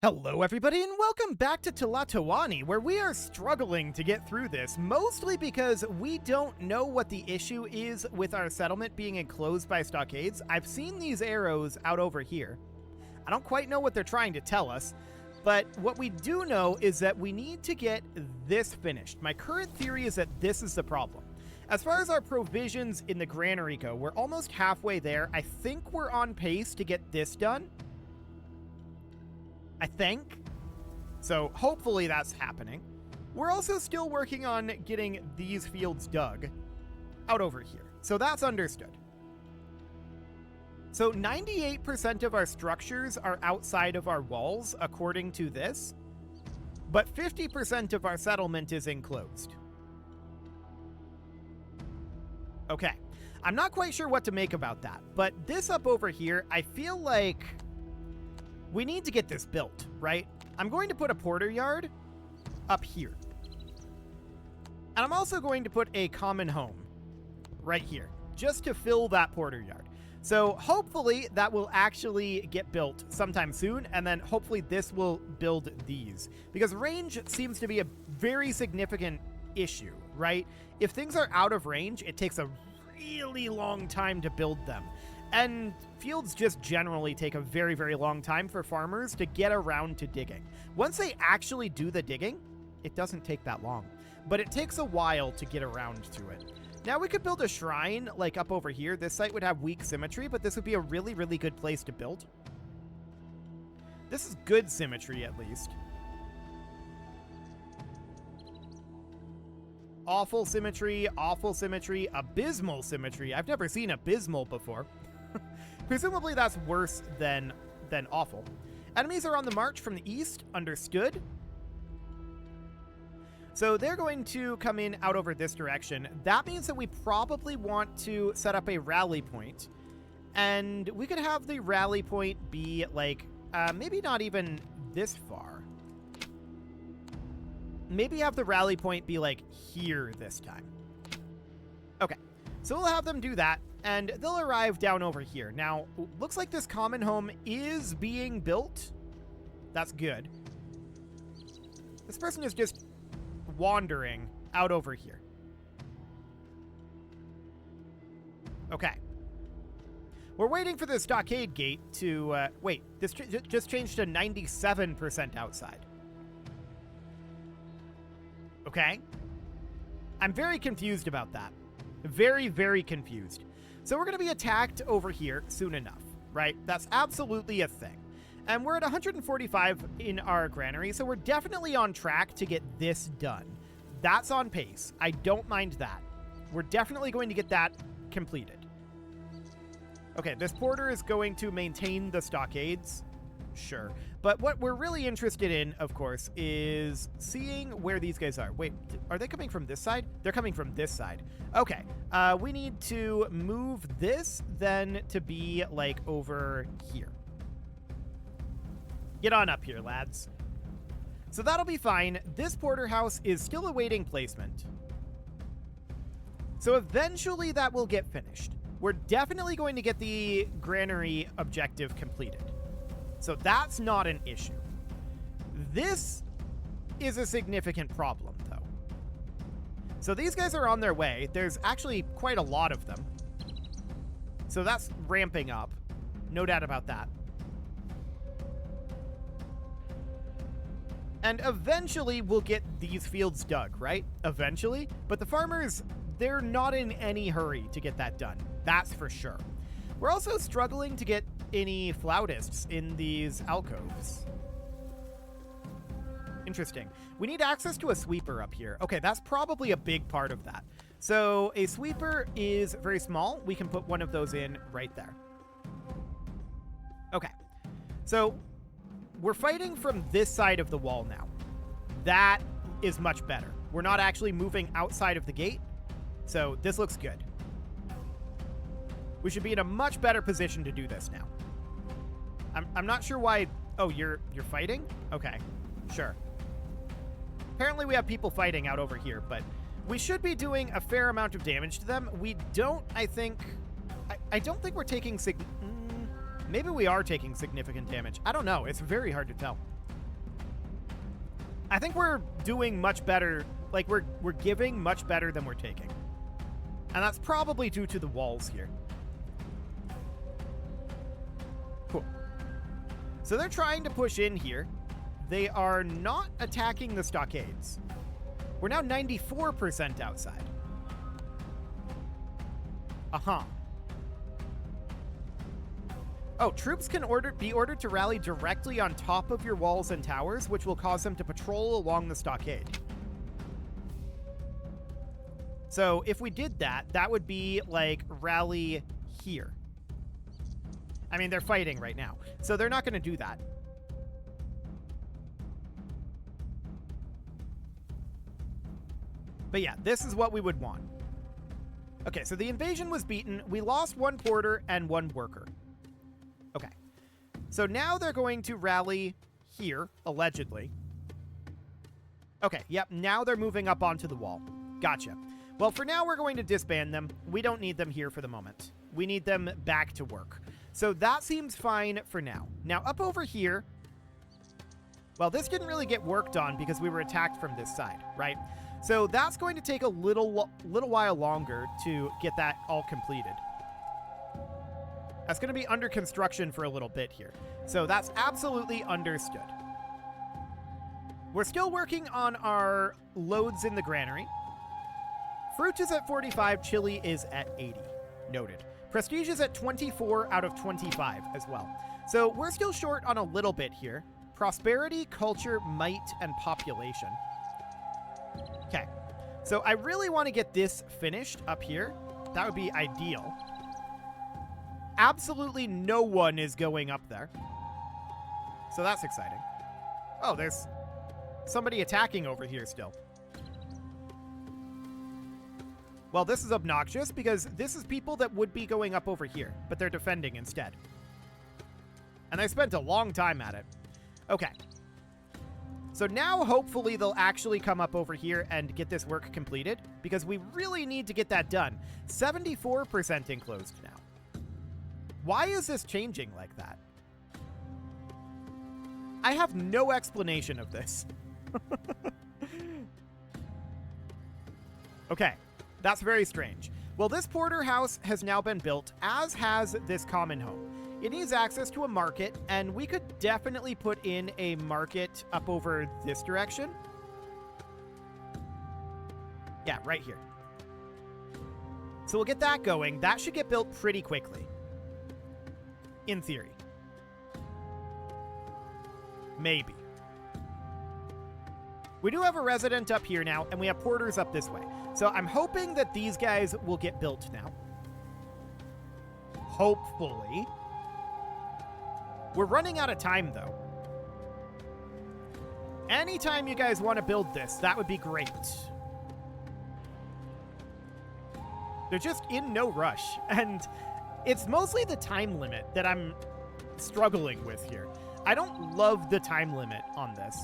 Hello everybody and welcome back to Tlatoani, where we are struggling to get through this, mostly because we don't know what the issue is with our settlement being enclosed by stockades. I've seen these arrows out over here. I don't quite know what they're trying to tell us, but what we do know is that we need to get this finished. My current theory is that this is the problem. As far as our provisions in the granary go, we're almost halfway there. I think we're on pace to get this done. I think. So hopefully that's happening. We're also still working on getting these fields dug out over here. So that's understood. So 98% of our structures are outside of our walls, according to this. But 50% of our settlement is enclosed. Okay. I'm not quite sure what to make about that. But this up over here, I feel like we need to get this built, right? I'm going to put a porter yard up here. And I'm also going to put a common home right here, just to fill that porter yard. So hopefully that will actually get built sometime soon, and then hopefully this will build these. Because range seems to be a very significant issue, right? If things are out of range, it takes a really long time to build them. And fields just generally take a very, very long time for farmers to get around to digging. Once they actually do the digging, it doesn't take that long. But it takes a while to get around to it. Now we could build a shrine like up over here. This site would have weak symmetry, but this would be a really, really good place to build. This is good symmetry, at least. Awful symmetry, abysmal symmetry. I've never seen abysmal before. Presumably that's worse than awful. Enemies are on the march from the east, understood. So they're going to come in out over this direction. That means that we probably want to set up a rally point. And we could have the rally point be like, maybe not even this far. Maybe have the rally point be like here this time. Okay, so we'll have them do that. And they'll arrive down over here. Now, looks like this common home is being built. That's good. This person is just wandering out over here. Okay. We're waiting for the stockade gate to... wait, this just changed to 97% outside. Okay. I'm very confused about that. Very, very confused. So we're going to be attacked over here soon enough, right? That's absolutely a thing. And we're at 145 in our granary, so we're definitely on track to get this done. That's on pace. I don't mind that. We're definitely going to get that completed. Okay, this porter is going to maintain the stockades. Sure. But what we're really interested in, of course, is seeing where these guys are. Wait, are they coming from this side? They're coming from this side. Okay. We need to move this then to be like over here. Get on up here, lads. So that'll be fine. This porterhouse is still awaiting placement. So eventually that will get finished. We're definitely going to get the granary objective completed. So that's not an issue. This is a significant problem, though. So these guys are on their way. There's actually quite a lot of them. So that's ramping up. No doubt about that. And eventually we'll get these fields dug, right? Eventually. But the farmers, they're not in any hurry to get that done. That's for sure. We're also struggling to get any flautists in these alcoves. Interesting. We need access to a sweeper up here. Okay, that's probably a big part of that. So a sweeper is very small. We can put one of those in right there. Okay. So we're fighting from this side of the wall now. That is much better. We're not actually moving outside of the gate. So this looks good. We should be in a much better position to do this now. I'm not sure why... Oh, you're fighting? Okay, sure. Apparently we have people fighting out over here, but we should be doing a fair amount of damage to them. We don't, I think... I don't think we're taking... Maybe we are taking significant damage. I don't know. It's very hard to tell. I think we're doing much better. Like, we're giving much better than we're taking. And that's probably due to the walls here. Cool. So they're trying to push in here. They are not attacking the stockades. We're now 94% outside. Uh-huh. Oh, troops can be ordered to rally directly on top of your walls and towers, which will cause them to patrol along the stockade. So if we did that, that would be like rally here. I mean, they're fighting right now, so they're not going to do that. But yeah, this is what we would want. Okay, so the invasion was beaten. We lost one porter and one worker. Okay. So now they're going to rally here, allegedly. Okay, yep, now they're moving up onto the wall. Gotcha. Well, for now, we're going to disband them. We don't need them here for the moment. We need them back to work. So that seems fine for now. Now, up over here, well, this didn't really get worked on because we were attacked from this side, right? So that's going to take a little while longer to get that all completed. That's going to be under construction for a little bit here. So that's absolutely understood. We're still working on our loads in the granary. Fruit is at 45, chili is at 80. Noted. Prestige is at 24 out of 25 as well. So we're still short on a little bit here. Prosperity, culture, might, and population. Okay. So I really want to get this finished up here. That would be ideal. Absolutely no one is going up there. So that's exciting. Oh, there's somebody attacking over here still. Well, this is obnoxious because this is people that would be going up over here, but they're defending instead. And they spent a long time at it. Okay. So now, hopefully, they'll actually come up over here and get this work completed, because we really need to get that done. 74% enclosed now. Why is this changing like that? I have no explanation of this. Okay. That's very strange. Well, this porterhouse has now been built, as has this common home. It needs access to a market, and we could definitely put in a market up over this direction. Yeah, right here. So we'll get that going. That should get built pretty quickly. In theory. Maybe. We do have a resident up here now, and we have porters up this way. So I'm hoping that these guys will get built now. Hopefully. We're running out of time, though. Anytime you guys want to build this, that would be great. They're just in no rush, and it's mostly the time limit that I'm struggling with here. I don't love the time limit on this.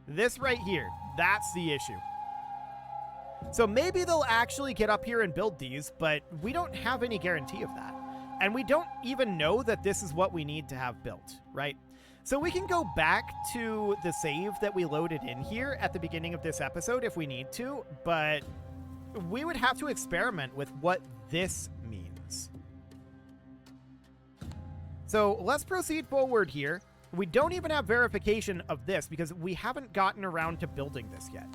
This right here, that's the issue. So maybe they'll actually get up here and build these, but we don't have any guarantee of that. And we don't even know that this is what we need to have built, right? So we can go back to the save that we loaded in here at the beginning of this episode if we need to, but we would have to experiment with what this means. So let's proceed forward here. We don't even have verification of this because we haven't gotten around to building this yet.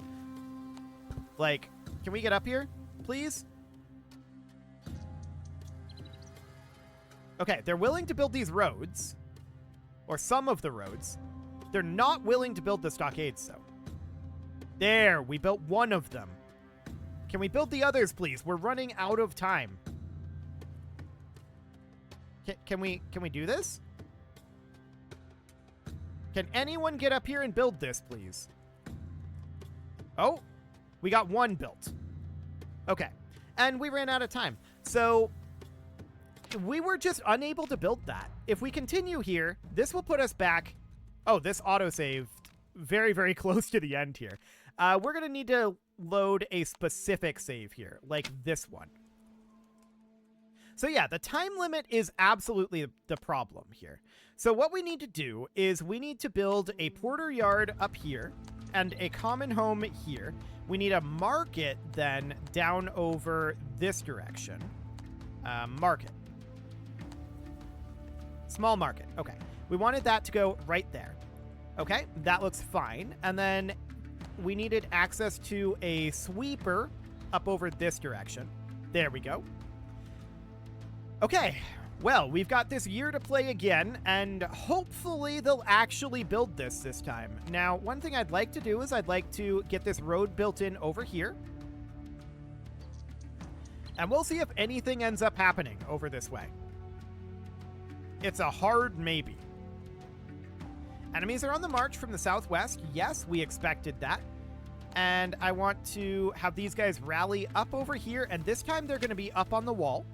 Like, can we get up here, please? Okay, they're willing to build these roads, or some of the roads. They're not willing to build the stockades, though. There, we built one of them. Can we build the others, please? We're running out of time. Can we do this? Can anyone get up here and build this, please? Oh, we got one built. Okay, and we ran out of time. So we were just unable to build that. If we continue here, this will put us back. Oh, this autosaved very, very close to the end here. We're going to need to load a specific save here, like this one. So yeah, the time limit is absolutely the problem here. So what we need to do is we need to build a porter yard up here and a common home here. We need a market then down over this direction. Market. Small market. Okay. We wanted that to go right there. Okay, that looks fine. And then we needed access to a sweeper up over this direction. There we go. Okay, well, we've got this year to play again, and hopefully they'll actually build this time. Now, one thing I'd like to do is I'd like to get this road built in over here. And we'll see if anything ends up happening over this way. It's a hard maybe. Enemies are on the march from the southwest. Yes, we expected that. And I want to have these guys rally up over here, and this time they're going to be up on the wall,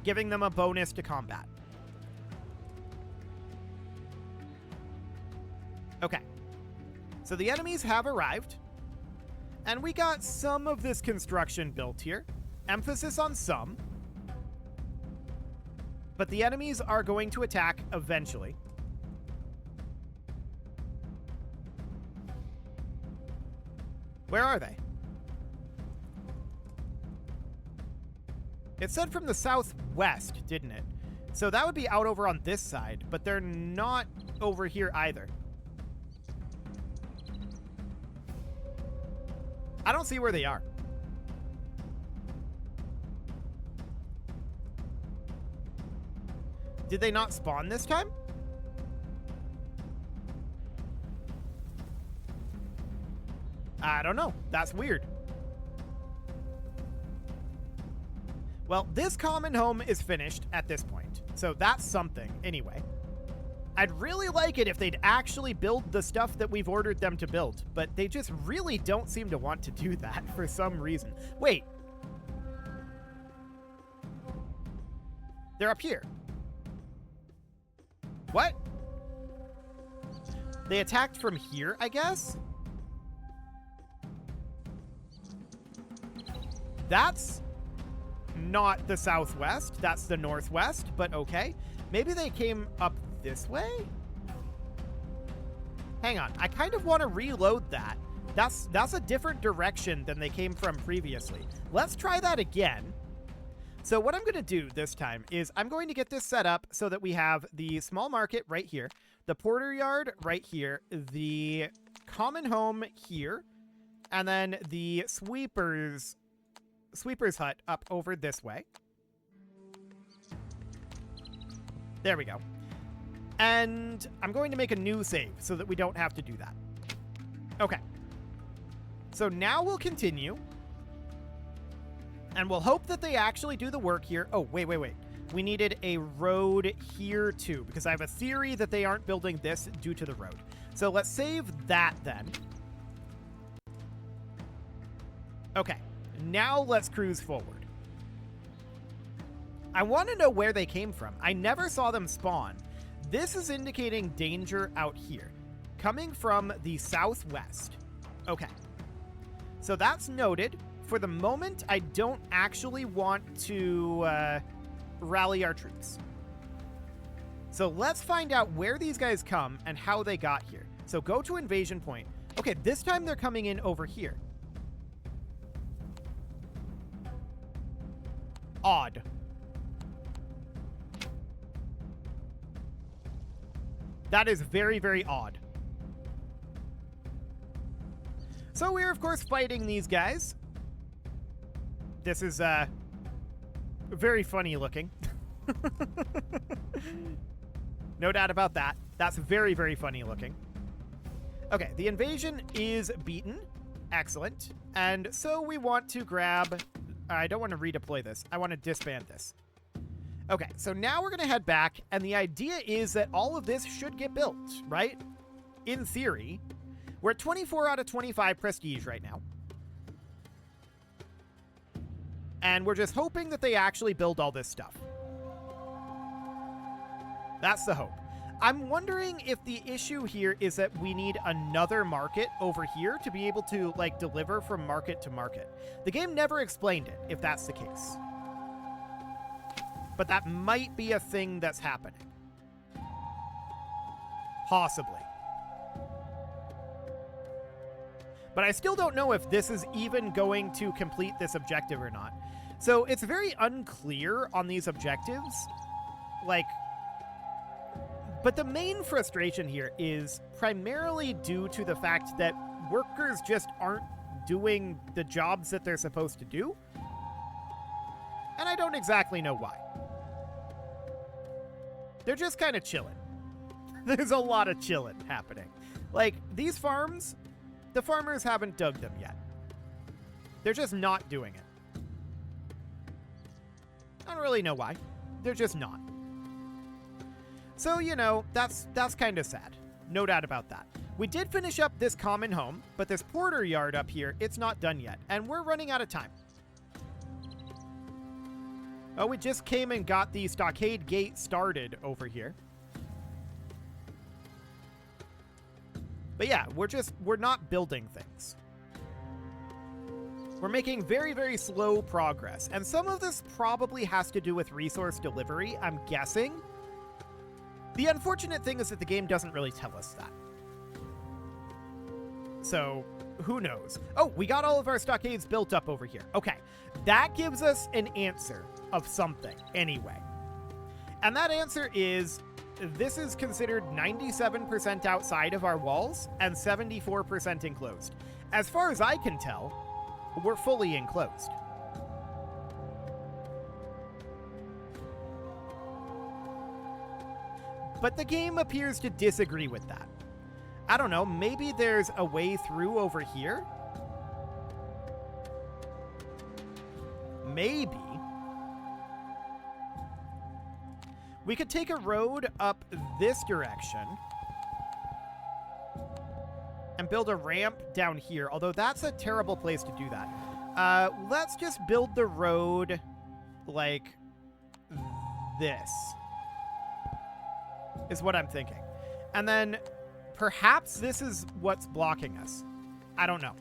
giving them a bonus to combat. Okay. So the enemies have arrived, and we got some of this construction built here. Emphasis on some. But the enemies are going to attack eventually. Where are they? It said from the southwest, didn't it? So that would be out over on this side, but they're not over here either. I don't see where they are. Did they not spawn this time? I don't know. That's weird. Well, this common home is finished at this point, so that's something anyway. I'd really like it if they'd actually build the stuff that we've ordered them to build, but they just really don't seem to want to do that for some reason. Wait. They're up here. What? They attacked from here, I guess? That's not the southwest. That's the northwest, but okay. Maybe they came up this way? Hang on. I kind of want to reload that. That's a different direction than they came from previously. Let's try that again. So what I'm going to do this time is I'm going to get this set up so that we have the small market right here, the porter yard right here, the common home here, and then the sweeper's hut up over this way. There we go. And I'm going to make a new save so that we don't have to do that. Okay. So now we'll continue. And we'll hope that they actually do the work here. Oh, wait. We needed a road here too, because I have a theory that they aren't building this due to the road. So let's save that then. Okay. Now let's cruise forward. I want to know where they came from. I never saw them spawn. This is indicating danger out here, coming from the southwest. Okay. So that's noted. For the moment, I don't actually want to rally our troops. So let's find out where these guys come and how they got here. So go to invasion point. Okay, this time they're coming in over here. Odd. That is very, very odd. So we're, of course, fighting these guys. This is, very funny looking. No doubt about that. That's very, very funny looking. Okay, the invasion is beaten. Excellent. And so we want to grab... I don't want to redeploy this. I want to disband this. Okay, so now we're going to head back, and the idea is that all of this should get built, right? In theory. We're at 24 out of 25 prestige right now. And we're just hoping that they actually build all this stuff. That's the hope. I'm wondering if the issue here is that we need another market over here to be able to, like, deliver from market to market. The game never explained it, if that's the case. But that might be a thing that's happening. Possibly. But I still don't know if this is even going to complete this objective or not. So it's very unclear on these objectives. Like, but the main frustration here is primarily due to the fact that workers just aren't doing the jobs that they're supposed to do. And I don't exactly know why. They're just kind of chilling. There's a lot of chilling happening. Like, these farms, the farmers haven't dug them yet. They're just not doing it. I don't really know why. They're just not. So, you know, that's kind of sad. No doubt about that. We did finish up this common home, but this porter yard up here, it's not done yet. And we're running out of time. Oh, we just came and got the stockade gate started over here. But yeah, we're not building things. We're making very, very slow progress. And some of this probably has to do with resource delivery, I'm guessing. The unfortunate thing is that the game doesn't really tell us that. So, who knows? Oh, we got all of our stockades built up over here. Okay, that gives us an answer of something anyway. And that answer is, this is considered 97% outside of our walls and 74% enclosed. As far as I can tell, we're fully enclosed. But the game appears to disagree with that. I don't know, maybe there's a way through over here? Maybe. We could take a road up this direction and build a ramp down here, although that's a terrible place to do that. Let's just build the road like this, is what I'm thinking. And then perhaps this is what's blocking us. I don't know.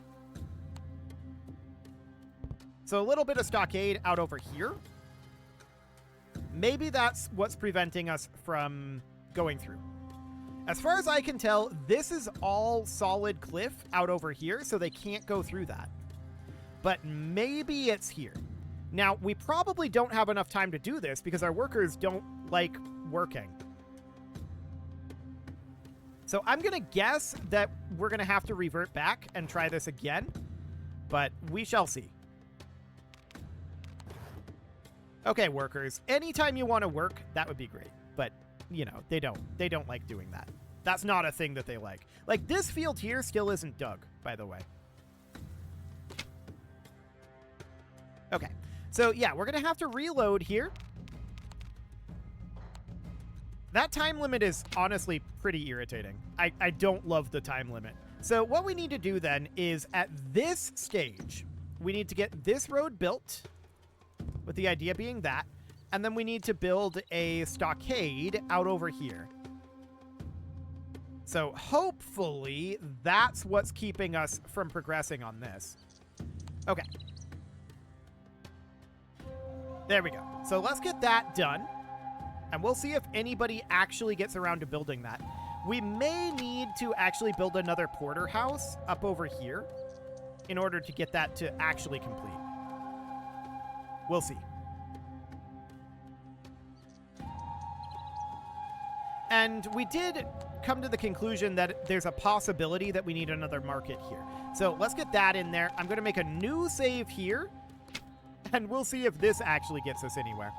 So a little bit of stockade out over here. Maybe that's what's preventing us from going through. As far as I can tell, this is all solid cliff out over here, so they can't go through that. But maybe it's here. Now, we probably don't have enough time to do this because our workers don't like working. So I'm going to guess that we're going to have to revert back and try this again, but we shall see. Okay, workers, anytime you want to work, that would be great. But, you know, they don't like doing that. That's not a thing that they like. Like, this field here still isn't dug, by the way. Okay, so yeah, we're going to have to reload here. That time limit is honestly pretty irritating. I don't love the time limit. So what we need to do then is at this stage, we need to get this road built, with the idea being that, and then we need to build a stockade out over here. So hopefully that's what's keeping us from progressing on this. Okay. There we go. So let's get that done. And we'll see if anybody actually gets around to building that. We may need to actually build another porterhouse up over here in order to get that to actually complete. We'll see. And we did come to the conclusion that there's a possibility that we need another market here. So let's get that in there. I'm going to make a new save here, and we'll see if this actually gets us anywhere.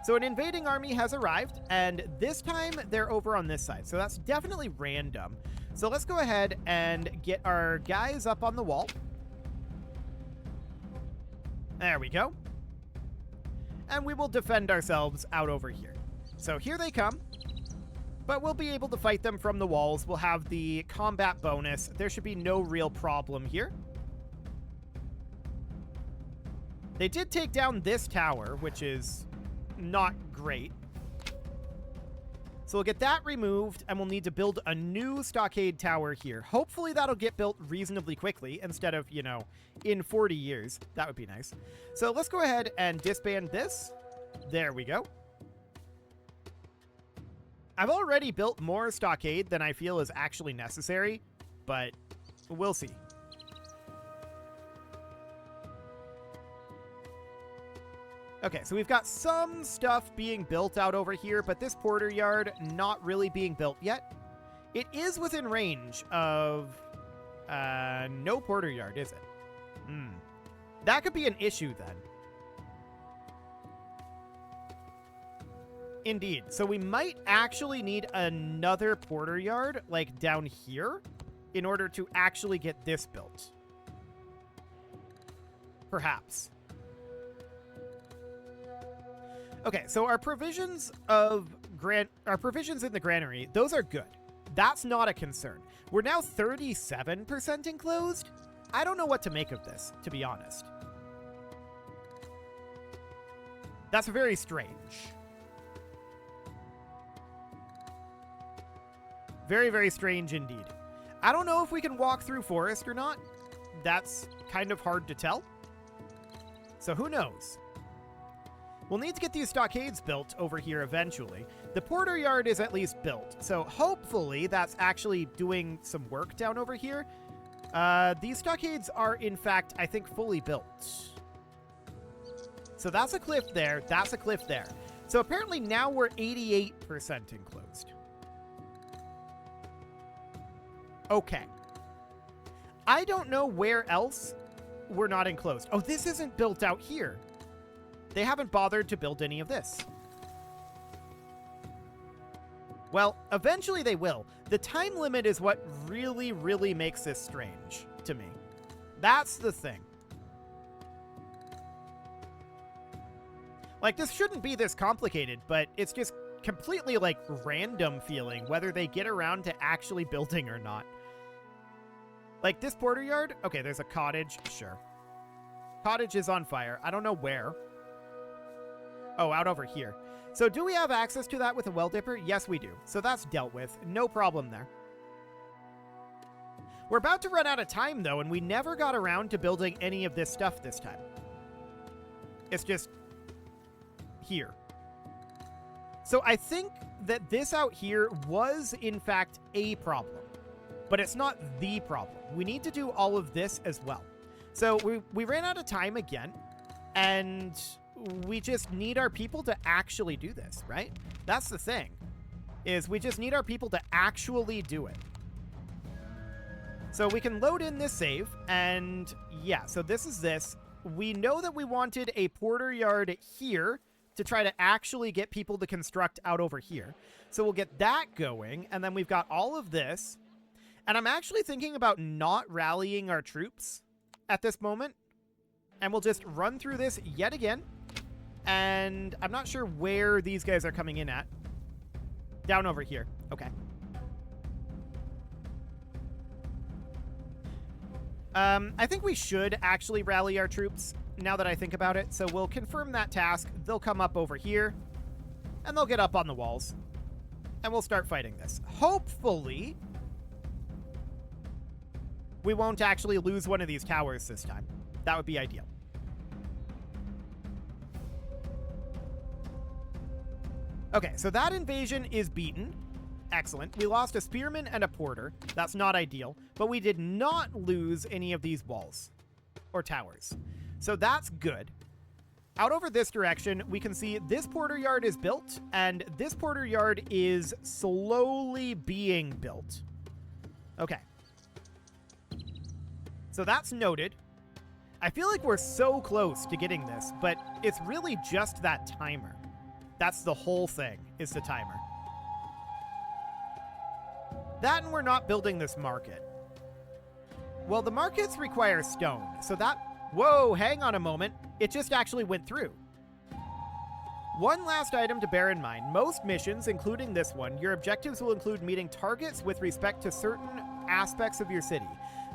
So an invading army has arrived, and this time they're over on this side. So that's definitely random. So let's go ahead and get our guys up on the wall. There we go. And we will defend ourselves out over here. So here they come. But we'll be able to fight them from the walls. We'll have the combat bonus. There should be no real problem here. They did take down this tower, which is not great. So we'll get that removed, and we'll need to build a new stockade tower here. Hopefully that'll get built reasonably quickly instead of, you know, in 40 years. That would be nice. So let's go ahead and disband this. There we go. I've already built more stockade than I feel is actually necessary, but we'll see. Okay, so we've got some stuff being built out over here, but this porter yard not really being built yet. It is within range of no porter yard, is it? That could be an issue then. Indeed. So we might actually need another porter yard, like down here, in order to actually get this built. Perhaps. Okay, so our provisions in the granary, those are good. That's not a concern. We're now 37% enclosed. I don't know what to make of this, to be honest. That's very strange. Very, very strange indeed. I don't know if we can walk through forest or not. That's kind of hard to tell. So who knows? We'll need to get these stockades built over here eventually. The porter yard is at least built, so hopefully that's actually doing some work down over here. These stockades are, in fact, I think, fully built. So that's a cliff there, that's a cliff there. So apparently now we're 88% enclosed. Okay. I don't know where else we're not enclosed. Oh, this isn't built out here. They haven't bothered to build any of this. Well, eventually they will. The time limit is what really, really makes this strange to me. That's the thing. Like, this shouldn't be this complicated, but it's just completely, like, random feeling whether they get around to actually building or not. Like, this porter yard? Okay, there's a cottage. Sure. Cottage is on fire. I don't know where. Oh, out over here. So do we have access to that with a well dipper? Yes, we do. So that's dealt with. No problem there. We're about to run out of time, though, and we never got around to building any of this stuff this time. It's just here. So I think that this out here was, in fact, a problem. But it's not the problem. We need to do all of this as well. So we ran out of time again, and we just need our people to actually do this, right? That's the thing, is we just need our people to actually do it. So we can load in this save, and yeah, so this is this. We know that we wanted a porter yard here to try to actually get people to construct out over here. So we'll get that going, and then we've got all of this. And I'm actually thinking about not rallying our troops at this moment. And we'll just run through this yet again. And I'm not sure where these guys are coming in at. Down over here. Okay. I think we should actually rally our troops now that I think about it. So we'll confirm that task. They'll come up over here. And they'll get up on the walls. And we'll start fighting this. Hopefully, we won't actually lose one of these towers this time. That would be ideal. Okay, so that invasion is beaten. Excellent. We lost a spearman and a porter. That's not ideal. But we did not lose any of these walls or towers. So that's good. Out over this direction, we can see this porter yard is built, and this porter yard is slowly being built. Okay. So that's noted. I feel like we're so close to getting this, but it's really just that timer. That's the whole thing, is the timer. That, and we're not building this market. Well, the markets require stone, so that... Whoa, hang on a moment. It just actually went through. One last item to bear in mind. Most missions, including this one, your objectives will include meeting targets with respect to certain aspects of your city,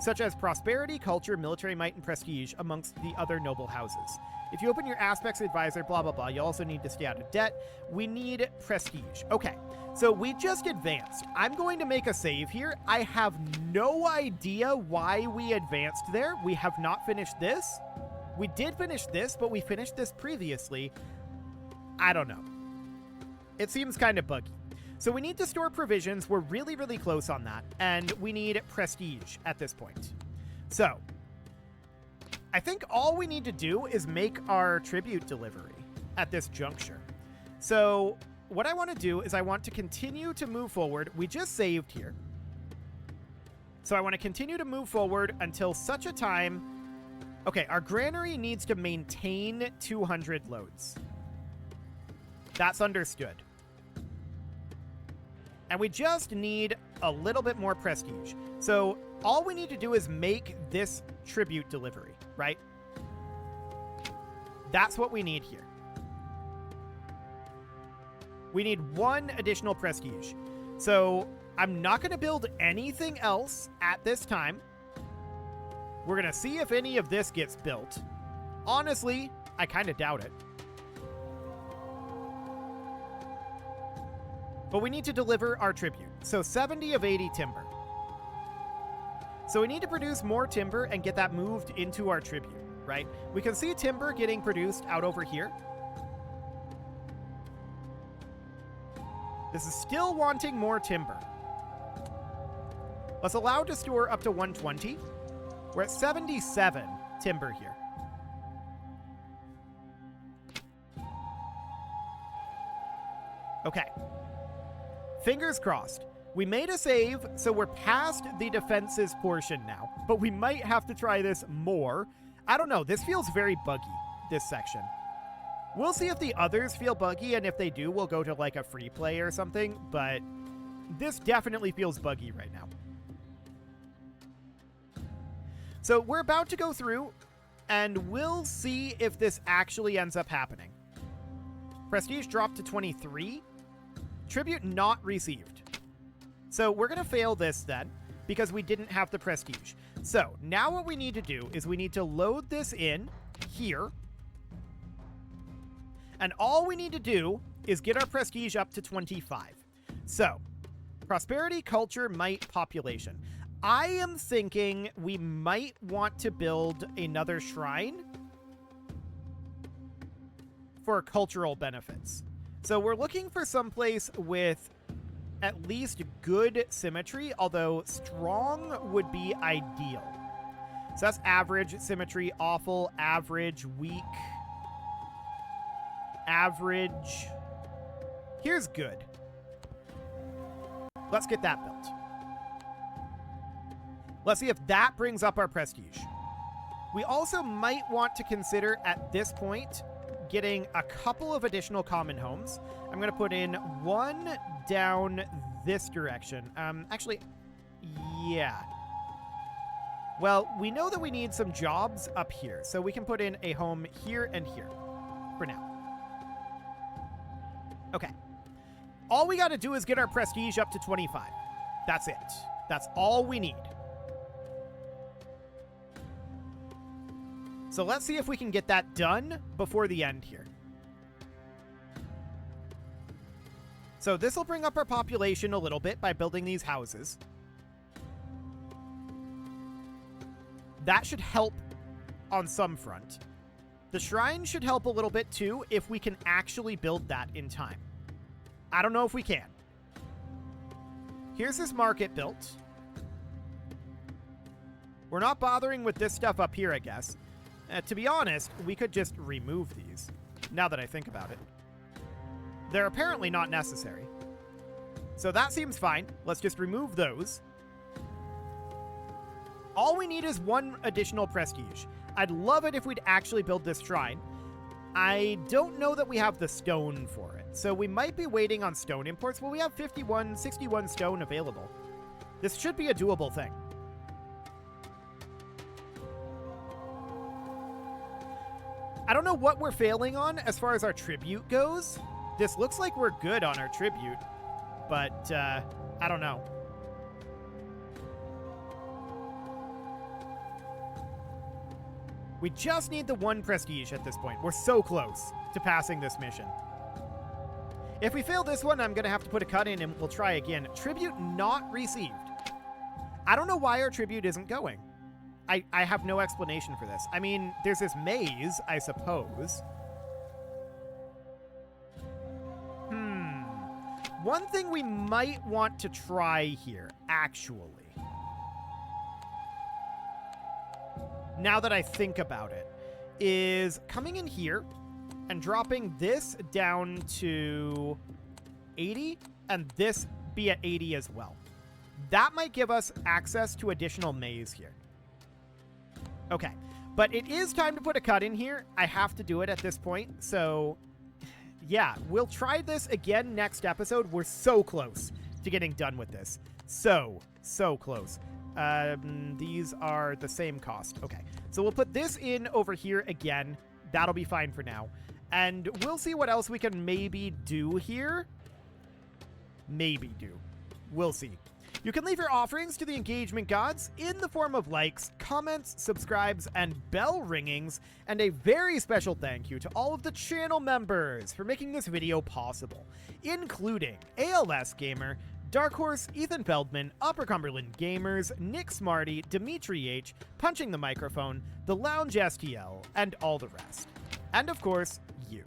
such as prosperity, culture, military might, and prestige amongst the other noble houses. If you open your aspects advisor, blah, blah, blah, you also need to stay out of debt. We need prestige. Okay, So we just advanced. I'm going to make a save here. I have no idea why we advanced there. We have not finished this. We did finish this, but we finished this previously. I don't know. It seems kind of buggy. So we need to store provisions. We're really, really close on that. And we need prestige at this point. So I think all we need to do is make our tribute delivery at this juncture. So what I want to do is I want to continue to move forward. We just saved here. So I want to continue to move forward until such a time. Okay, our granary needs to maintain 200 loads. That's understood. And we just need a little bit more prestige. So all we need to do is make this tribute delivery, right? That's what we need here. We need one additional prestige. So I'm not going to build anything else at this time. We're going to see if any of this gets built. Honestly, I kind of doubt it. But we need to deliver our tribute. So 70 of 80 timber. So we need to produce more timber and get that moved into our tribute, right? We can see timber getting produced out over here. This is still wanting more timber. Let's allow to store up to 120. We're at 77 timber here. Okay. Fingers crossed. We made a save, so we're past the defenses portion now. But we might have to try this more. I don't know. This feels very buggy, this section. We'll see if the others feel buggy, and if they do, we'll go to like a free play or something. But this definitely feels buggy right now. So we're about to go through, and we'll see if this actually ends up happening. Prestige dropped to 23. Tribute not received. So we're going to fail this then, because we didn't have the prestige. So now what we need to do is we need to load this in here. And all we need to do is get our prestige up to 25. So prosperity, culture, might, population. I am thinking we might want to build another shrine for cultural benefits. So we're looking for someplace with at least good symmetry, although strong would be ideal. So that's average, symmetry, awful, average, weak, average. Here's good. Let's get that built. Let's see if that brings up our prestige. We also might want to consider at this point getting a couple of additional common homes. I'm going to put in one down this direction. Actually, yeah. Well, we know that we need some jobs up here, so we can put in a home here and here for now. Okay. All we got to do is get our prestige up to 25. That's it. That's all we need. So let's see if we can get that done before the end here. So this will bring up our population a little bit by building these houses. That should help on some front. The shrine should help a little bit too if we can actually build that in time. I don't know if we can. Here's this market built. We're not bothering with this stuff up here, I guess. To be honest, we could just remove these, now that I think about it. They're apparently not necessary. So that seems fine. Let's just remove those. All we need is one additional prestige. I'd love it if we'd actually build this shrine. I don't know that we have the stone for it, so we might be waiting on stone imports. Well, we have 61 stone available. This should be a doable thing. I don't know what we're failing on as far as our tribute goes. This looks like we're good on our tribute, but I don't know. We just need the one prestige at this point. We're so close to passing this mission. If we fail this one, I'm going to have to put a cut in and we'll try again. Tribute not received. I don't know why our tribute isn't going. I have no explanation for this. I mean, there's this maze, I suppose. One thing we might want to try here, actually, now that I think about it, is coming in here and dropping this down to 80 and this be at 80 as well. That might give us access to additional maze here. Okay, but it is time to put a cut in here. I have to do it at this point, so yeah, we'll try this again next episode. We're so close to getting done with this. So close. These are the same cost. Okay, so we'll put this in over here again. That'll be fine for now. And we'll see what else we can maybe do here. We'll see. You can leave your offerings to the engagement gods in the form of likes, comments, subscribes, and bell ringings. And a very special thank you to all of the channel members for making this video possible, including ALS Gamer, Dark Horse, Ethan Feldman, Upper Cumberland Gamers, Nick Smarty, Dimitri H, Punching the Microphone, The Lounge STL, and all the rest. And of course, you.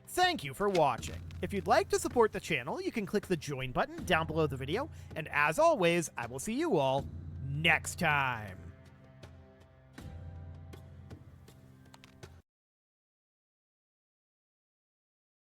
Thank you for watching. If you'd like to support the channel, you can click the join button down below the video. And as always, I will see you all next time.